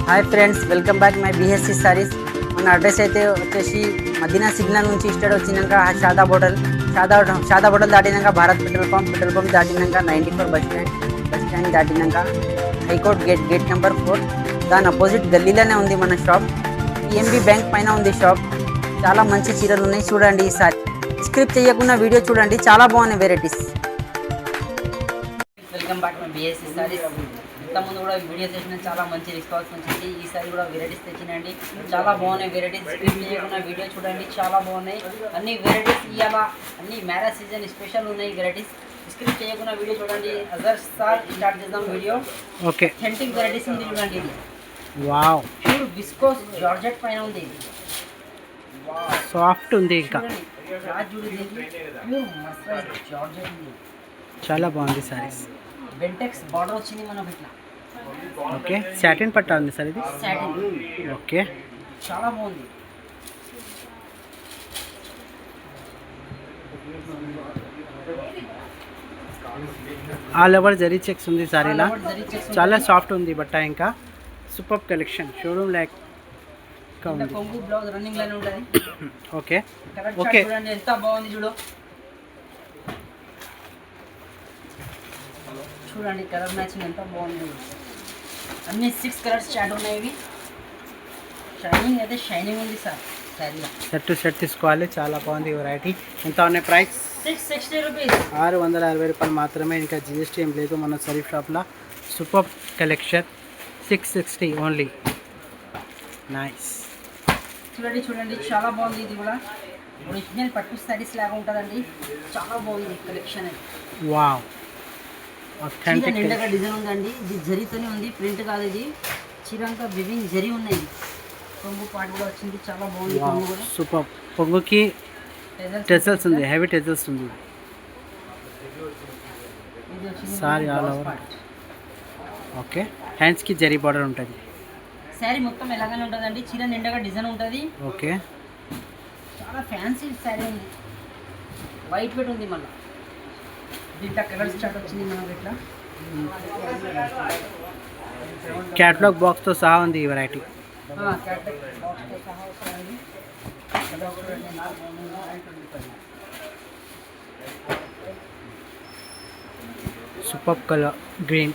Hi friends, welcome back my BSC sarees. మన address అయితే వచ్చేసి మదీనా సిగ్నల్ నుంచి స్టార్ట్ వచ్చినాక షాదా హోటల్ దాటినాక భారత్ పెట్రోల్ పంప్ దాటినాక 94 బస్ స్టాండ్ దాటినాక హైకోర్ట్ గేట్ నెంబర్ 4 దాని అపోజిట్ గల్లీలోనే ఉంది మన షాప్. పిఎంబి బ్యాంక్ పైన ఉంది షాప్. చాలా మంచి చీరలు ఉన్నాయి, చూడండి. ఈసారి స్క్రిప్ట్ చేయకుండా వీడియో చూడండి, చాలా బాగున్నాయి varieties. Welcome back my BSC saris. ఇంతకుముందు కూడా వీడియో చేసిన చాలా మంచి రెస్పాన్స్ వచ్చింది. ఈసారి కూడా వెరైటీస్ తెచ్చినండి, చాలా బాగున్నాయి వెరైటీస్. స్క్రిప్ట్ చేయకుండా వీడియో చూడండి, చాలా బాగున్నాయి అన్ని వెరైటీస్. ఇవాళ అన్ని మ్యారేజ్ సీజన్ స్పెషల్ ఉన్నాయి వెరైటీస్. స్క్రిప్ట్ చేయకుండా వీడియో చూడండి. అజర్ సార్ స్టార్ట్ చేద్దాం వీడియో. ఓకే, థెంటిక్ వెరైటీస్ ఉంది చూడండి. ఇది వావ్, ప్యూర్ విస్కోస్ జార్జెట్ పైన ఉంది. ఇది సాఫ్ట్ ఉంది, ఇంకా ప్యూర్ మస్టర్డ్ జార్జెట్ ఉంది. చాలా బాగుంది సారీస్. బెంటెక్స్ బార్డర్ వచ్చింది మనకు ఇట్లా. ఓకే, సాటిన్ పట్టా ఉంది సార్ ఇది. సాటిన్. ఓకే, చాలా బాగుంది. ఆల్ ఓవర్ జరీ చెక్స్ ఉంది సారీలా. చాలా సాఫ్ట్ ఉంది బట్ట, ఇంకా సూపర్ కలెక్షన్. షోరూమ్ లైక్ కొంగు బ్లౌజ్ రన్నింగ్ లైన్ ఉంటుంది. ఓకే ఓకే, చూడండి ఎంత బాగుంది. చూడండి కలర్ మ్యాచింగ్ ఎంత బాగుంది. అన్ని 6 కలర్స్ స్టార్ట్ ఉన్నాయి. ఇవి షైనింగ్ అయితే షైనింగ్ ఉంది సార్. శారీలో సెట్ టు సెట్ తీసుకోవాలి, చాలా బాగుంది వెరైటీ. ఎంత ఉన్నాయి ప్రైస్? 660 రూపీస్. 660 రూపాయలు మాత్రమే, ఇంకా జిఎస్టీ ఏం లేదు మన సరీఫ్ షాప్లో. Super collection, 660 only. నైస్. చూడండి చాలా బాగుంది. ఇది కూడా ఒరిజినల్ పట్టు శారీస్ లాగా ఉంటుందండి. చాలా బాగుంది కలెక్షన్. వావ్, ఆథెంటిక్ నిండగా డిజైన్ ఉందండి. ఇది జరీతోనే ఉంది, ప్రింట్ కాదు. ఇది చిరంగా వివింగ్ జరీ ఉన్నాయి. కొంగు పాటు కూడా వచ్చింది, చాలా బాగుంది. కొంగు కూడా సూపర్. పొంగుకి టెజల్స్ ఉంది, హెవీ టెజల్స్ ఉంది. ఇది వచ్చింది సారీ ఆల్ ఓవర్. ఓకే, హ్యాండ్స్కి జరీ బార్డర్ ఉంటుంది. శారీ మొత్తం ఎలాగనే ఉంటుందండి, చీర నిండగా డిజైన్ ఉంటుంది. ఓకే, చాలా ఫ్యాన్సీ శారీ ఉంది. వైట్ వెయిట్ ఉంది. మళ్ళీ దీంట్లో కలర్ స్టార్ట్ వచ్చింది మనకు ఇట్లా. క్యాటలాగ్ బాక్స్తో సహా ఉంది ఈ వెరైటీ. Super colour green.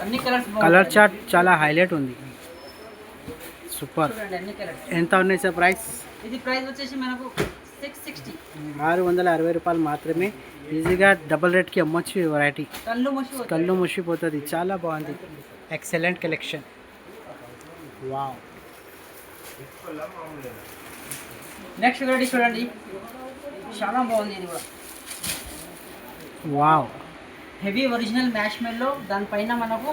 అన్ని కలర్స్ కలర్ చార్ట్ చాలా హైలైట్ ఉంది. సూపర్. అన్ని కలర్స్. ఎంత ఉన్నాయి సార్ ప్రైస్? ఇది ప్రైస్ వచ్చేసి మనకు 660. 660 రూపాయలు మాత్రమే. ఈజీగా డబుల్ రేట్కి అమ్మొచ్చు ఈ వెరైటీ. కళ్ళు ముషిపోతుంది. చాలా బాగుంది, excellent collection. Wow. Next variety చూడండి, చాలా బాగుంది. ఇది కూడా వావ్, హెవీ ఒరిజినల్ మ్యాష్ మెల్లో. దానిపైన మనకు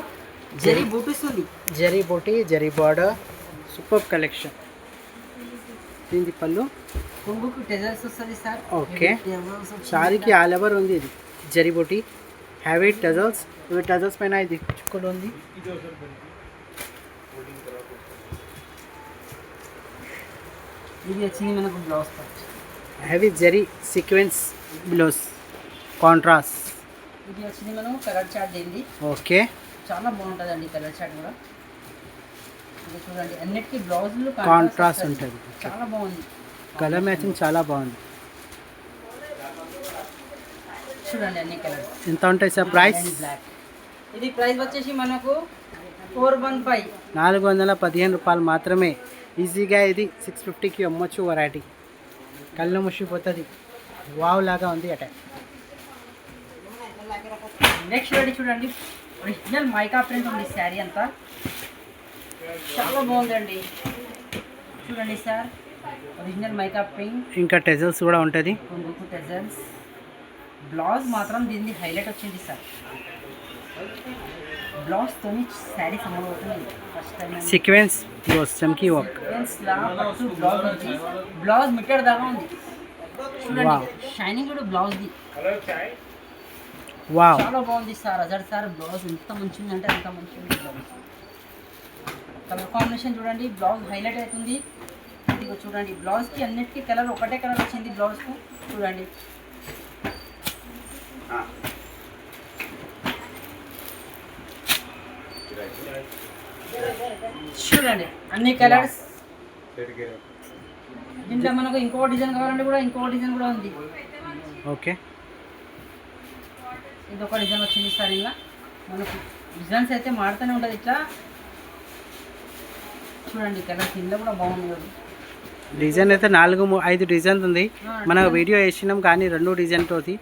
జరీ బూటీస్ ఉంది. Zari buti, zari border, super collection. దీని పళ్ళు కొంగుకు టెజల్స్ వస్తుంది సార్. ఓకే, సారీకి ఆల్ ఓవర్ ఉంది. ఇది జరీ బూటీ, హ్యావీ టజల్స్. ఇవి టజల్స్ పైన ఇది చుక్కలు ఉంది. ఇది వచ్చింది మనకు blouse part. Heavy zari sequence blouse contrast. ఇది వచ్చింది మనకు కలర్ చార్ట్ దీనిది. ఓకే, చాలా బాగుంటుందండి కలర్ చార్ట్ కూడా. ఇది చూడండి, అన్నిటికీ బ్లౌజులు కాంట్రాస్ట్ ఉంటుంది. చాలా బాగుంది. కలర్ మ్యాచింగ్ చాలా బాగుంది. చూడండి అన్ని కలర్స్. ఎంత ఉంటాయి సార్ ప్రైస్? బ్లాక్. ఇది ప్రైస్ వచ్చేసి మనకు 415. 415 రూపాయలు మాత్రమే. ఈజీగా ఇది 650కి అమ్మొచ్చు వెరైటీ. కళ్ళు ముషిపోతుంది. వావ్ లాగా ఉంది అట. నెక్స్ట్ వెరైటీ చూడండి, ఒరిజినల్ మైకా ప్రింట్ ఉంది శారీ అంతా. చాలా బాగుందండి. చూడండి సార్, ఒరిజినల్ మైకా ప్రింట్. ఇంకా టెజల్స్ కూడా ఉంటుంది. కొంగుకు టెజల్స్. బ్లౌజ్ మాత్రం దీన్ని హైలైట్ వచ్చింది సార్. బ్లౌజ్తో శారీ సమవుతుంది. ఫస్ట్ టైం సీక్వెన్స్ బ్లౌజ్, చమ్కీ వర్క్. బ్లౌజ్ ఉంది. బ్లౌజ్ మీటర్ దాకా ఉంది. చూడండి షైనింగ్ కూడా బ్లౌజ్ది. వావ్, చాలా బాగుంది సార్. అజర్ సార్ బ్లౌజ్ ఎంత మంచిగా ఉందంటే అంత మంచిగా ఉంది బ్లౌజ్. కలర్ కాంబినేషన్ చూడండి, బ్లౌజ్ హైలైట్ అవుతుంది. ఇదిగో చూడండి, బ్లౌజ్కి అన్నిటికీ కలర్ ఒకటే కలర్ వచ్చింది బ్లౌజ్కు. చూడండి చూడండి అన్ని కలర్స్. దీంట్లో మనకు ఇంకో డిజైన్ కావాలంటే కూడా ఇంకో డిజైన్ కూడా ఉంది. ఓకే, ఇది ఒక డిజైన్ వచ్చింది సార్. ఇలా మనకు డిజైన్స్ అయితే మారుతూనే ఉంటుంది. ఇట్లా చూడండి కలర్స్ ఇందులో కూడా బాగుంది కదా. డిజైన్ అయితే 4-5 డిజైన్ ఉంది. మన వీడియో వేసినాం కానీ 2 డిజైన్ తోటి.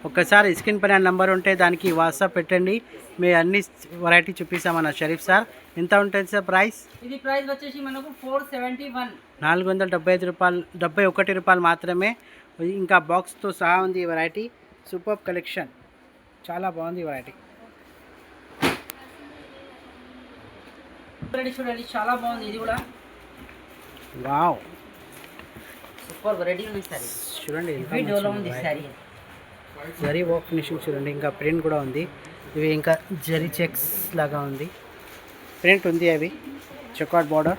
ఒక్కసారి స్క్రీన్ పైన నెంబర్ ఉంటే దానికి వాట్సాప్ పెట్టండి, మేము అన్ని వెరైటీ చూపిస్తామన్న షరీఫ్ సార్. ఎంత ఉంటుంది సార్ ప్రైస్? ఇది ప్రైస్ వచ్చేసి మనకు 471. 475 రూపాయలు, 71 రూపాయలు మాత్రమే. ఇంకా బాక్స్తో సహా ఉంది ఈ వెరైటీ. సూపర్ కలెక్షన్, చాలా బాగుంది ఈ వెరైటీ. చూడండి చాలా బాగుంది ఇది కూడా. వావ్, సూపర్ వెరైటీ ఉంది సారీ. చూడండి ఇవి డోలో ఉంది సారీ. జరీ వర్క్ ఫినిషింగ్ చూడండి, ఇంకా ప్రింట్ కూడా ఉంది. ఇవి ఇంకా జరీ చెక్స్ లాగా ఉంది, ప్రింట్ ఉంది. అవి చెక్అవుట్ బార్డర్.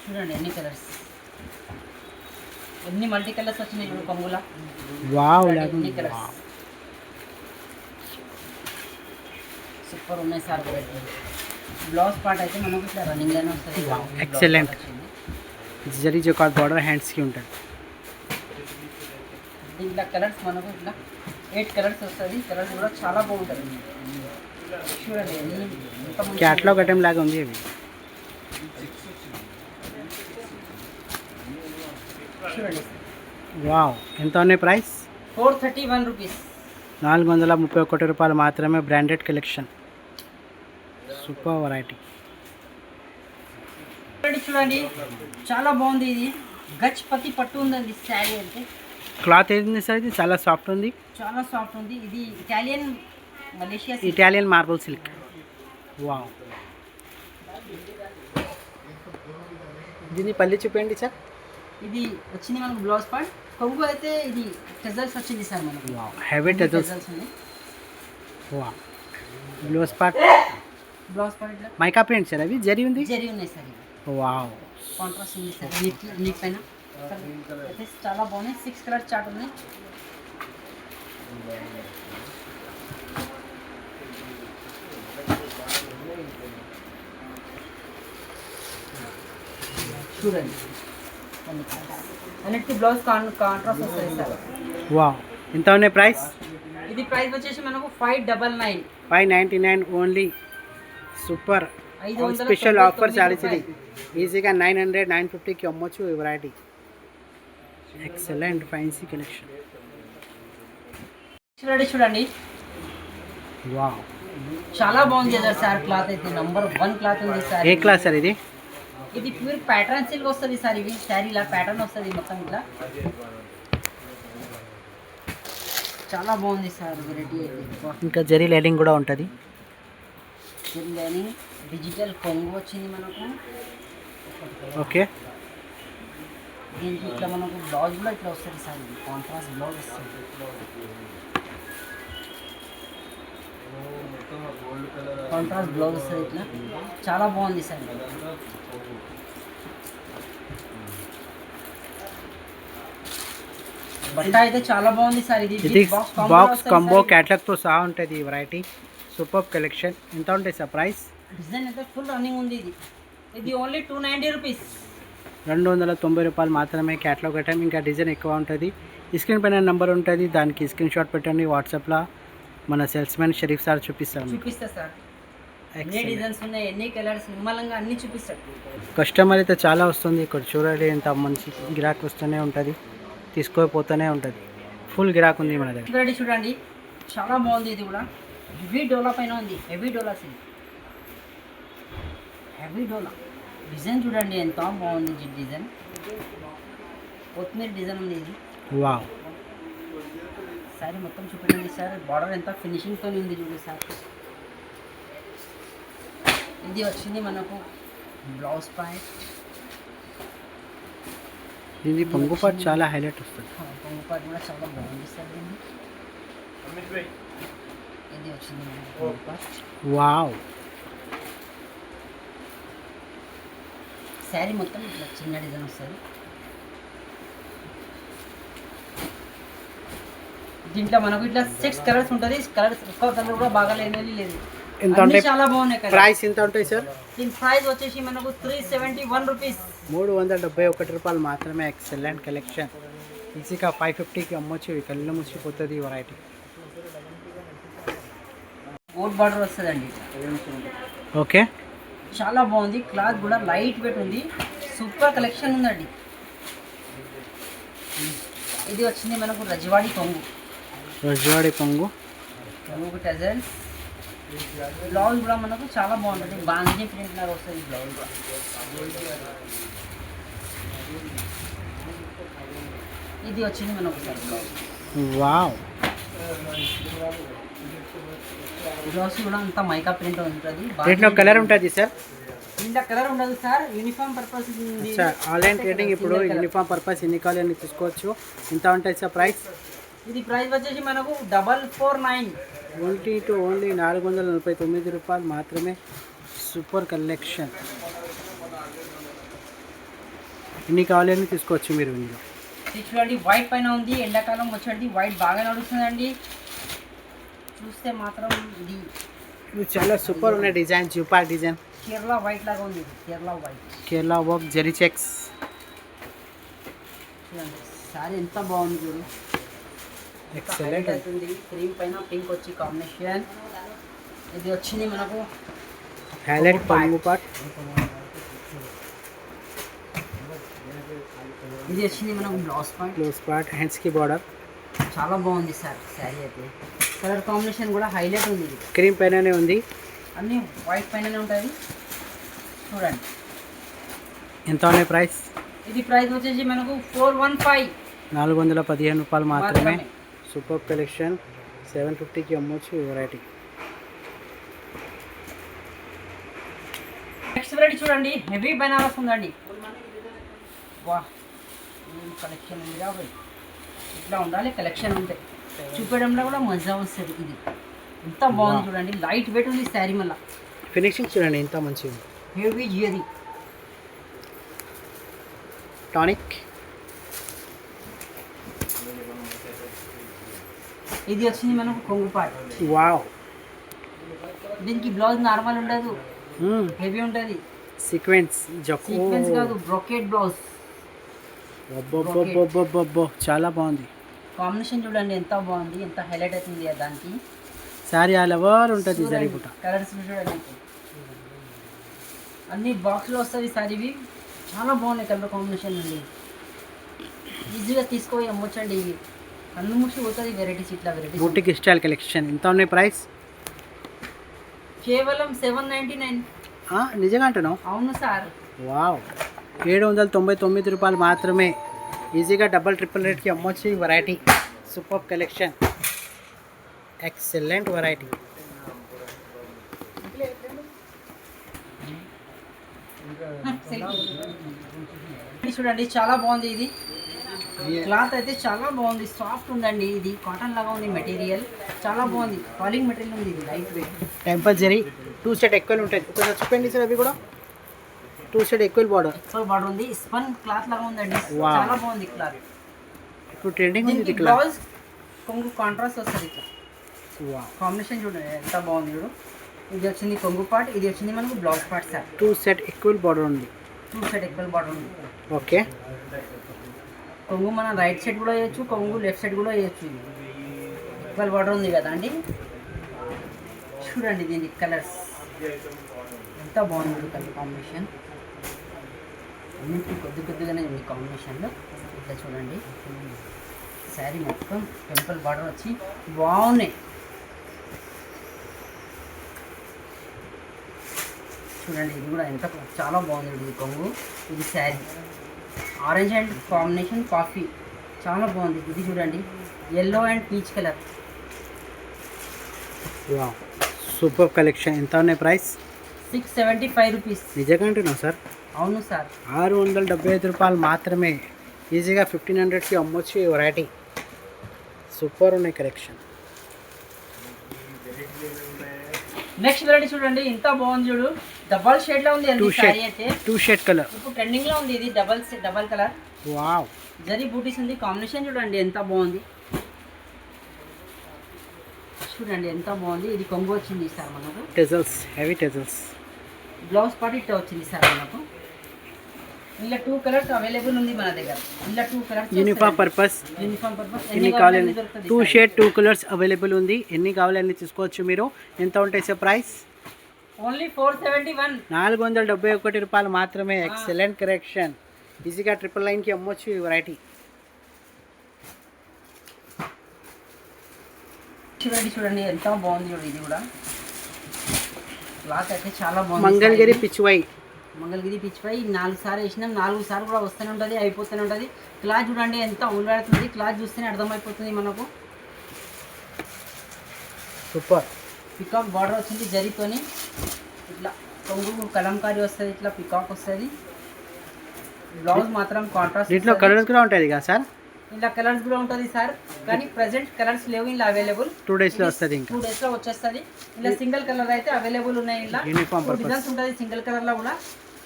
చూడండి ఎన్ని కలర్స్, ఎన్ని మల్టీ కలర్స్ వచ్చినాయి ఇప్పుడు కొంగుల. వావ్, ఎన్ని కలర్స్ సూపర్ ఉన్నాయి సార్ వెరైటీ. బ్లౌజ్ పార్ట్ అయితే మనకు ఇట్లా రన్నింగ్లోనే వస్తుంది. ఎక్సలెంట్. జరీ చెక్అవుట్ బార్డర్ హ్యాండ్స్కి ఉంటుంది. దీంట్లో కలర్స్ మనకు ఇట్లా 8 కలర్స్ వస్తుంది. కలర్స్ కూడా చాలా బాగుంటుంది. చూడండి క్యాట్లాగ్ ఐటమ్ లాగా ఉంది అవి. చూడండి వావ్, ఎంత ఉన్నాయి ప్రైస్? 431 రూపీస్. 431 రూపాయలు మాత్రమే. Branded collection, super variety. చూడండి చాలా బాగుంది. ఇది గచ్పతి పట్టు ఉందండి శారీ. అంటే క్లాత్ ఏంది సార్? ఇది చాలా సాఫ్ట్ ఉంది. చాలా సాఫ్ట్ ఉంది. ఇది Italian Malaysia Italian marble silk. Wow, దీన్ని పల్లి చూపండి సార్. ఇది వచ్చింది మనకు బ్లౌజ్ పార్ట్. కొంగు అయితే ఇది టెజల్స్ వచ్చింది సార్ మనకు. Heavy టెజల్స్. Wow, blouse part. Blouse part ఇట్లా మైకా ప్రింట్ సార్. అవి జరీ ఉంది. జరీ ఉన్నాయి సార్. వావ్, కాంట్రాస్ట్ ఉంది సార్. నీట్ పైన అయితే చాలా బాగున్నాయి. 6 కలర్స్ చార్ట్ ఉన్నాయి. చూడండి అన్నిటికీ బ్లౌజ్ కాంట్రాస్ట్ వస్తుంది సార్. వావ్, ఎంత ఉన్నాయి ప్రైస్? ఇది ప్రైస్ వచ్చేసి మనకు 599. 599 only. Super special offer saris. ఇది ఈజీగా 900-950కి అమ్మొచ్చు ఈ వెరైటీ. Excellent fancy collection. చూడండి వావ్, చాలా బాగుంది కదా సార్. క్లాత్ అయితే నంబర్ 1 క్లాత్ ఉంది సార్. ఏ క్లాస్ సార్ ఇది? ఇది ప్యూర్ ప్యాటర్న్ సిల్క్ వస్తుంది సార్. ఇవి శారీలా ప్యాటర్న్ వస్తుంది మొత్తం ఇట్లా. చాలా బాగుంది సార్ వెరైటీ అయితే. ఇంకా జరీ లైనింగ్ కూడా ఉంటుంది. జరీ లైనింగ్, డిజిటల్ కొంగు వచ్చింది మనకు. ఓకే, దీనికి ఇట్లా మనకు బ్లౌజ్ కూడా ఇట్లా వస్తుంది సార్. ఇది కాంట్రాస్ట్ బ్లౌజ్ వస్తుంది. కాంట్రాస్ట్ బ్లౌజ్ వస్తుంది ఇట్లా. చాలా బాగుంది సార్. బట్ట అయితే చాలా బాగుంది సార్. ఇది బాక్స్ కాంబో క్యాటలాగ్తో సహా ఉంటుంది ఈ వెరైటీ. Super collection. ఎంత ఉంటుంది సార్ ప్రైస్? డిజైన్ అయితే ఫుల్ రన్నింగ్ ఉంది. ఇది ఇది ఓన్లీ 290 రూపీస్. 290 రూపాయలు మాత్రమే క్యాటలాగ్ ఐటమ్. ఇంకా డిజైన్ ఎక్కువ ఉంటుంది. స్క్రీన్ పైన నెంబర్ ఉంటుంది, దానికి స్క్రీన్ షాట్ పెట్టండి. వాట్సాప్లో మన సేల్స్మెన్ షరీఫ్ సార్ చూపిస్తా సార్. ఎన్ని డిజైన్స్ ఉన్నాయి, ఎన్ని కలర్స్, నిమ్మలంగా అన్ని చూపిస్తాడు. కస్టమర్ అయితే చాలా వస్తుంది. ఇక్కడ చూడండి ఎంత మంచి గిరాక్ వస్తూనే ఉంటుంది, తీసుకోపోతూనే ఉంటుంది. ఫుల్ గిరాక్ ఉంది మన దగ్గర. చూడండి చాలా బాగుంది. ఇది కూడా హెవీ డోలా పైన ఉంది. హెవీ డోలా సిల్క్, హెవీ డోలా డిజైన్ చూడండి ఎంత బాగుంది. డిజైన్ కొత్తిమీర డిజైన్ ఉంది. ఇది వావ్, సారీ మొత్తం చూపించండి సార్. బార్డర్ ఎంత ఫినిషింగ్తో ఉంది చూడండి సార్. ఇది వచ్చింది మనకు బ్లౌజ్ పాయింట్. ఇది పొంగు పాటు చాలా హైలైట్ వస్తుంది. పొంగు పాటు కూడా చాలా బాగుంది సార్. ఇది వచ్చింది పొంగు పాటు. వావ్, శారీ మొత్తం ఇట్లా చిన్న డిజైన్ వస్తుంది. దీంట్లో మనకు ఇట్లా 6 కలర్స్ ఉంటుంది. కలర్స్ ఒక్క కలర్ కూడా బాగా లేని లేదు. ఎంత అన్ని ఉంటాయి చాలా బాగున్నాయి కదా. ప్రైస్ ఎంత ఉంటాయి సార్? దీని ప్రైస్ వచ్చేసి మనకు 371 రూపీస్. 371 రూపాయలు మాత్రమే. Excellent collection. ఈజీగా 550కి అమ్మొచ్చు. కళ్ళు ముసిపోతుంది ఈ వెరైటీ. గోట్ బార్డర్ వస్తుందండి. ఓకే, చాలా బాగుంది. క్లాత్ కూడా లైట్ వెయిట్ ఉంది. సూపర్ కలెక్షన్ ఉందండి. ఇది వచ్చింది మనకు రజవాడి కొంగు. రజవాడి పొంగు. కొంగు టజల్స్. బ్లౌజ్ కూడా మనకు చాలా బాగుంటుంది. బాంజీ ప్రింట్ లాగా వస్తుంది బ్లౌజ్ కూడా. ఇది వచ్చింది మనకు సార్ బ్లౌజ్. వావ్, బ్లౌజ్ కూడా అంతా మైకా ప్రింట్ ఉంటుంది. దీంట్లో కలర్ ఉంటుంది సార్? ఇంత కలర్ ఉండదు సార్, యూనిఫామ్ పర్పస్ ఉంది సార్. ఆన్లైన్ ట్రేడింగ్ ఇప్పుడు యూనిఫామ్ పర్పస్ ఎన్ని కావాలని తీసుకోవచ్చు. ఎంత ఉంటుంది సార్ ప్రైస్? ఇది ప్రైస్ వచ్చేసి మనకు 449. ఓన్లీ 449 రూపాయలు మాత్రమే. Super collection. ఎన్ని కావాలని తీసుకోవచ్చు మీరు ఇందులో. ఇది చూడండి, వైట్ పైన ఉంది. ఎండాకాలం వచ్చేది వైట్ బాగా నడుస్తుందండి. చూస్తే మాత్రం ఇది చాలా సూపర్ ఉన్నాయి డిజైన్. జూపా డిజైన్, కేరళ వైట్ లాగా ఉంది. ఇది Kerala white. Kerala work, zari checks. చూడండి సారీ ఎంత బాగుంది చూడు. ఎక్సలెంట్. అవుతుంది. క్రీమ్ పైన పింక్ వచ్చి కాంబినేషన్. ఇది వచ్చింది మనకు హైలైట్ పొంగు పార్ట్. ఇది వచ్చింది మనకు blouse point. Close part, hands కి బార్డర్. చాలా బాగుంది సార్ శారీ అయితే. కలర్ కాంబినేషన్ కూడా హైలైట్ ఉంది. ఇది క్రీమ్ పైననే ఉంది. అన్నీ వైట్ పైననే ఉంటుంది. చూడండి ఎంత ఉన్నాయి ప్రైస్? ఇది ప్రైస్ వచ్చేసి మనకు 415 415 రూపాయలు మాత్రమే. మాత్రమే. Super collection. 750కి అమ్మొచ్చు ఈ వెరైటీ. నెక్స్ట్ వెరైటీ చూడండి, హెవీ బనారస్ ఉందండి. వా, ఏం కలెక్షన్ ఉంది కాబట్టి ఇట్లా ఉండాలి. కలెక్షన్ ఉంటాయి, చూపించడంలో కూడా మజా వస్తుంది. ఇది ఎంత బాగుంది చూడండి. లైట్ వెయిట్ ఉంది శారీ. మళ్ళీ ఫినిషింగ్ చూడండి ఎంత మంచిగా ఉంది. హెవీ జియరీ టానిక్. ఇది వచ్చింది మనకు కొంగు పాట్. వావ్, దీనికి బ్లౌజ్ నార్మల్ ఉండదు, హెవీ ఉంటుంది. సీక్వెన్స్ జక్కు. సీక్వెన్స్ కాదు, బ్రొకెట్ బ్లౌజ్. అబ్బబ్బబ్బబ్బబ్బబ్బో, చాలా బాగుంది. కాంబినేషన్ చూడండి ఎంత బాగుంది, ఎంత హైలైట్ అవుతుంది దానికి. శారీ ఆల్ ఓవర్ ఉంటుంది జరీ బుట్ట. కలర్స్ చూడండి, అన్ని బాక్స్లో వస్తుంది సారీవి. చాలా బాగున్నాయి కలర్ కాంబినేషన్ అండి. ఈజీగా తీసుకొని అమ్మొచ్చండి. ఇవి కన్ను మూసి పోతుంది వెరైటీస్. ఇట్లా వెరైటీస్ బుట్టికి స్టైల్ కలెక్షన్. ఎంత ఉన్నాయి ప్రైస్? కేవలం 799. నిజంగా అంటున్నావు? అవును సార్. వావ్, 799 రూపాయలు మాత్రమే. ఈజీగా డబల్ ట్రిపుల్ రేట్కి అమ్మొచ్చు ఈ variety. Super collection, excellent variety. చూడండి చాలా బాగుంది. ఇది క్లాత్ అయితే చాలా బాగుంది, సాఫ్ట్ ఉందండి. ఇది కాటన్ లాగా ఉంది మెటీరియల్. చాలా బాగుంది, ఫాలింగ్ మెటీరియల్ ఉంది. ఇది light weight. Temple zari 2 set ఎక్కువ ఉంటుంది. ఒకసారి చూపండి సార్. అవి కూడా 2 సెట్ ఎక్కువ బార్డర్. ఎక్కువ బార్డర్ ఉంది. స్పన్ క్లాత్ లాగా ఉందండి. Wow. చాలా బాగుంది క్లాత్. ఇప్పుడు ట్రెండింగ్ ఉంది ఇది. బ్లౌజ్ కొంగు కాంట్రాస్ట్ వస్తుంది ఇట్లా. వావ్, కాంబినేషన్ చూడండి ఎంత బాగుంది చూడు. ఇది వచ్చింది కొంగు పార్ట్, ఇది వచ్చింది మనకు బ్లౌజ్ పార్ట్ సార్. 2 సెట్ ఎక్కువ బార్డర్ ఉంది. 2 సెట్ ఎక్కువ బార్డర్ ఉంది. ఓకే, కొంగు మనం రైట్ సైడ్ కూడా వేయచ్చు, కొంగు లెఫ్ట్ సైడ్ కూడా వేయచ్చు. ఇది ఈక్వల్ బార్డర్ ఉంది కదా అండి. చూడండి దీని కలర్స్ ఎంత బాగుంది కలర్ కాంబినేషన్. అన్నింటికి కొద్దిగానే ఉంది కాంబినేషన్లో. ఇట్లా చూడండి శారీ మొత్తం టెంపుల్ బార్డర్ వచ్చి బాగున్నాయి. చూడండి ఇది కూడా ఎంత చాలా బాగుంది. ఇది కొంగు, ఇది sari. Orange and combination coffee చాలా బాగుంది. ఇది చూడండి yellow and peach colour. Wow, super collection. ఎంత ఉన్నాయి ప్రైస్? 675 రూపీస్. నిజంగా అంటున్నావు సార్? అవును సార్. 675 రూపాయలు మాత్రమే. ఈజీగా 1500కి అమ్మొచ్చు ఈ వెరైటీ. సూపర్ ఉన్నాయి కలెక్షన్. నెక్స్ట్ వెరైటీ చూడండి ఎంత బాగుంది చూడు. డబల్ షేడ్ లో ఉంది అండి శారీ అయితే. 2 షేడ్ కలర్. ఇప్పుడు ట్రెండింగ్ లో ఉంది ఇది. Double colour. Wow, zari butis ఉంది. కాంబినేషన్ చూడండి ఎంత బాగుంది. చూడండి ఎంత బాగుంది. ఇది కొంగు వచ్చింది సార్ మనకు. టెజల్స్, హెవీ టెజల్స్. బ్లౌజ్ పార్ట్ ఇట్లా వచ్చింది సార్ మనకు. ఇలా 2 కలర్స్ అవైలబుల్ ఉంది మన దగ్గర. ఇలా 2 కలర్స్ యూనిఫామ్ పర్పస్ ఎన్ని కావాలి? 2 షేడ్ 2 కలర్స్ అవైలబుల్ ఉంది. ఎన్ని కావాలి అన్ని తీసుకోవచ్చు మీరు. ఎంత ఉంటాయి సార్ ప్రైస్? ఓన్లీ 471. 471 రూపాయలు మాత్రమే. Excellent correction. ఈజీగా 999కి అమ్మొచ్చు ఈ వెరైటీ. చూడండి ఎంత బాగుంది. చూడండి ఇది కూడా క్లాత్ అయితే చాలా బాగుంది. మంగళగిరి పిచ్వై 4 సార్లు వేసినాం. 4 సార్లు కూడా వస్తూనే ఉంటుంది, అయిపోతూనే ఉంటుంది. క్లాత్ చూడండి ఎంత ఉల్లాడుతుంది. క్లాత్ చూస్తేనే అర్థమైపోతుంది మనకు. సూపర్. పికాక్ బార్డర్ వచ్చింది జరీతోని. ఇట్లా కొంగు కలంకారీ వస్తుంది, ఇట్లా పికాక్ వస్తుంది. బ్లౌజ్ మాత్రం కాంట్రాస్ట్. దీంట్లో కలర్స్ కూడా ఉంటుంది కదా సార్? ఇలా కలర్స్ కూడా ఉంటుంది సార్, కానీ ప్రెసెంట్ కలర్స్ లేవు ఇలా అవైలబుల్. 2 డేస్లో వస్తుంది. ఇంకా 2 డేస్లో వచ్చేస్తుంది. ఇలా సింగిల్ కలర్ అయితే అవైలబుల్ ఉన్నాయి. ఇలా యూనిఫామ్ డిజైన్స్ ఉంటుంది సింగిల్ కలర్లో కూడా.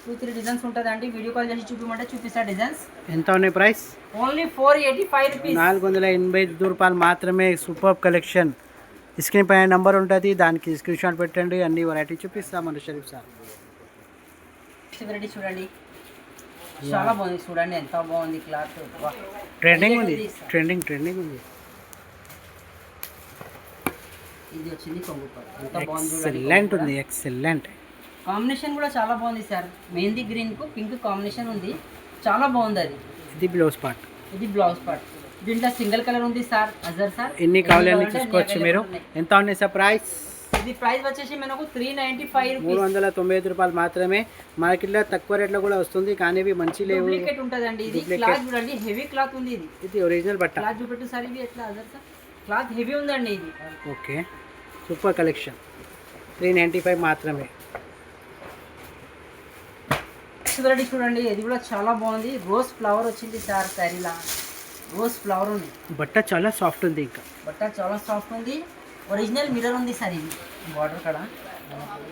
2-3 డిజైన్స్ ఉంటుంది అండి. వీడియో కాల్ చేసి చూపించమంటే చూపిస్తా డిజైన్స్. ఎంత ఉన్నాయి ప్రైస్? Only 485 rupees. 485 రూపాయలు మాత్రమే. Super collection. స్క్రీన్ పైన నెంబర్ ఉంటుంది, దానికి స్క్రీన్ షాట్ పెట్టండి. అన్ని వెరైటీ చూపిస్తామండి షరీఫ్ సార్. వెరైటీ చూడండి చాలా బాగుంది. చూడండి ఎంత బాగుంది క్లాత్. ట్రెండింగ్ ఉంది. ట్రెండింగ్ ఉంది. ఇది వచ్చింది కొంగు పార్ట్. ఎంత బాగుంది. ఎక్సలెంట్ ఉంది. ఎక్సలెంట్. కాంబినేషన్ కూడా చాలా బాగుంది సార్. మెహందీ గ్రీన్ కు పింక్ కాంబినేషన్ ఉంది. చాలా బాగుంది అది. ఇది బ్లౌజ్ పార్ట్. ఇది బ్లౌజ్ పార్ట్. దీంట్లో సింగిల్ కలర్ ఉంది సార్. అజర్ సార్ ఎన్ని కావాలి అన్ని తీసుకోవచ్చు మీరు. ఎంత ఉన్నాయి సార్ ప్రైస్? ఇది ప్రైస్ వచ్చేసి మనకు 395 రూపీస్. 395 రూపాయలు మాత్రమే. మార్కెట్లో తక్కువ రేట్లో కూడా వస్తుంది, కానీ ఇవి మంచి లేవు. డూప్లికేట్ ఉంటుందండి. ఇది క్లాత్ చూడండి హెవీ క్లాత్ ఉంది. ఇది ఒరిజినల్ బట్ట. క్లాత్ చూపెట్టు సార్. ఇవి ఎట్లా అజర్ సార్ క్లాత్ హెవీ ఉందండి ఇది. ఓకే. Super collection. 395 మాత్రమే. వెరైటీ చూడండి ఇది కూడా చాలా బాగుంది. రోజ్ ఫ్లవర్ వచ్చింది సార్. శారీలా రోజ్ ఫ్లవర్ ఉంది. బట్ట చాలా సాఫ్ట్ ఉంది. ఇంకా బట్ట చాలా సాఫ్ట్ ఉంది. ఒరిజినల్ మిర్రర్ ఉంది సార్. ఇది బార్డర్ కాడ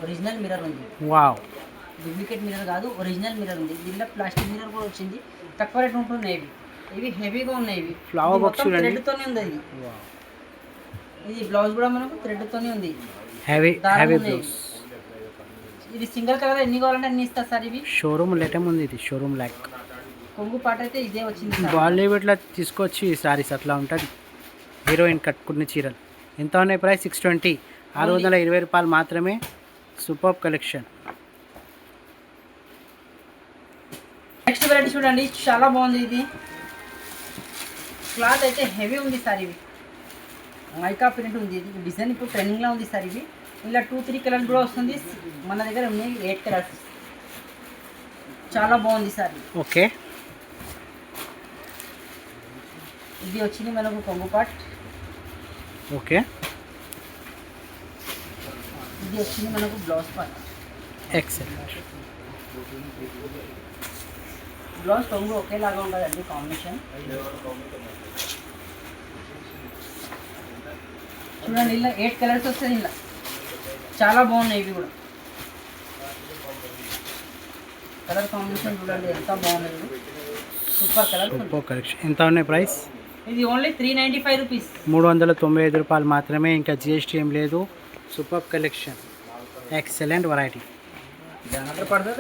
ఒరిజినల్ మిర్రర్ ఉంది. వావ్. డూప్లికేట్ మిర్రర్ కాదు, ఒరిజినల్ మిర్రర్ ఉంది. దీంట్లో ప్లాస్టిక్ మిర్రర్ కూడా వచ్చింది. తక్కువ రేట్ ఉంటున్నాయి ఇవి. ఇవి హెవీగా ఉన్నాయి. ఇవి ఫ్లవర్ బాక్స్ చూడండి. థ్రెడ్తోనే ఉంది ఇది. ఇది బ్లౌజ్ కూడా మనకు థ్రెడ్తోనే ఉంది. Heavy blouse. ఇది సింగిల్ కలర్ ఎన్ని కావాలంటే అన్ని ఇస్తారు సార్. ఇవి షోరూమ్ లెటమ్ ఉంది. ఇది షోరూమ్ లైక్ కొంగు పాట అయితే ఇదే వచ్చింది. బాలీవుడ్లో తీసుకొచ్చి ఈ సారీస్ అట్లా ఉంటుంది. హీరోయిన్ కట్టుకున్న చీరలు. ఎంత ఉన్నాయి ప్రైస్? 620. 620 రూపాయలు మాత్రమే. Super collection. నెక్స్ట్ వెరైటీ చూడండి చాలా బాగుంది. ఇది క్లాత్ అయితే హెవీ ఉంది సార్. ఇవి మైకా ప్రింట్ ఉంది. ఇది డిజైన్ ఇప్పుడు ట్రెండింగ్లో ఉంది సార్. ఇవి ఇలా 2-3 కలర్స్ కూడా వస్తుంది. మన దగ్గర ఉన్నాయి 8 కలర్స్. చాలా బాగుంది సార్. ఓకే. ఇది వచ్చింది మనకు కొంగు పార్ట్. ఓకే. ఇది వచ్చింది మనకు బ్లౌజ్ పార్ట్. ఎక్సలెంట్. బ్లౌజ్ కొంగు ఒకేలాగా ఉంటుందండి కాంబినేషన్. చూడండి ఇలా 8 కలర్స్ వస్తుంది. ఇలా చాలా బాగున్నాయి. ఇవి కూడా కలర్ కాంబినేషన్ చూడండి ఎంత బాగున్నాయి. Super colour. Super collection. ఎంత ఉన్నాయి ప్రైస్? ఇది ఓన్లీ 395 రూపీస్. 395 రూపాయలు మాత్రమే. ఇంకా జిఎస్టీ ఏం లేదు. Super collection. Excellent variety.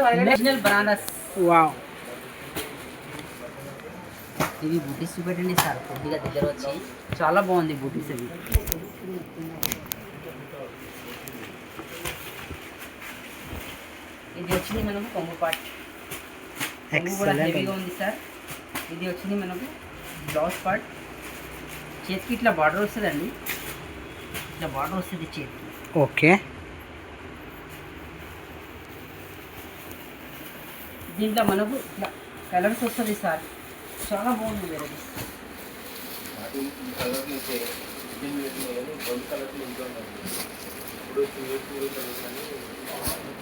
Original Banaras. Wow. ఇవి బూటీస్ చూపెట్టండి సార్. కొద్దిగా దగ్గర వచ్చి చాలా బాగుంది బూటీస్. ఇవి ఇది వచ్చింది మనకు కొంగు పార్ట్. కొంగు కూడా హెవీగా ఉంది సార్. ఇది వచ్చింది మనకు బ్లౌజ్ పార్ట్. చేతికి ఇట్లా బార్డర్ వస్తుందండి. ఇట్లా బార్డర్ వస్తుంది చేతికి. ఓకే. దీంట్లో మనకు ఇట్లా కలర్స్ వస్తుంది సార్. చాలా బాగుంది varieties.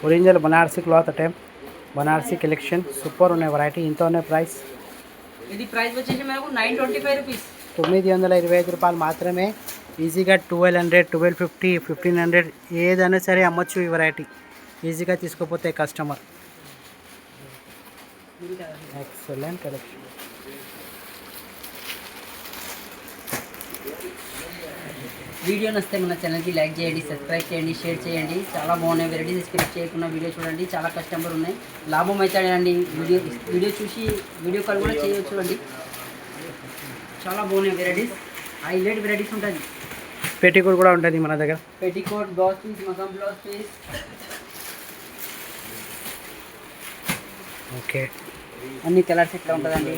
Original Banarasi cloth time. Banarasi collection super ఉన్నాయి వెరైటీ. ఇంత ఉన్నాయి ప్రైస్? ఇది ప్రైస్ వచ్చేసి మనకు 925 రూపీస్. 925 రూపాయలు మాత్రమే. ఈజీగా 1200, 1250, 1500 ఏదైనా సరే అమ్మచ్చు ఈ వెరైటీ. ఈజీగా తీసుకోపోతే కస్టమర్. Excellent collection. వీడియో నచ్చితే మన ఛానల్కి లైక్ చేయండి, సబ్స్క్రైబ్ చేయండి, షేర్ చేయండి. చాలా బాగున్నాయి వెరైటీస్. స్కిప్ చేయకుండా వీడియో చూడండి. చాలా కస్టమర్ ఉన్నాయి, లాభం అవుతాడండి. వీడియో చూసి వీడియో కాల్ కూడా చేయవచ్చు అండి. చాలా బాగున్నాయి వెరైటీస్, హైలైట్ వెరైటీస్ ఉంటుంది. పెట్టికోట్ కూడా ఉంటుంది మన దగ్గర. పెట్టికోట్, బ్లౌజ్ పీస్, మగం బ్లౌజ్ పీస్. ఓకే, అన్ని కలర్స్ ఇట్లా ఉంటుందండి.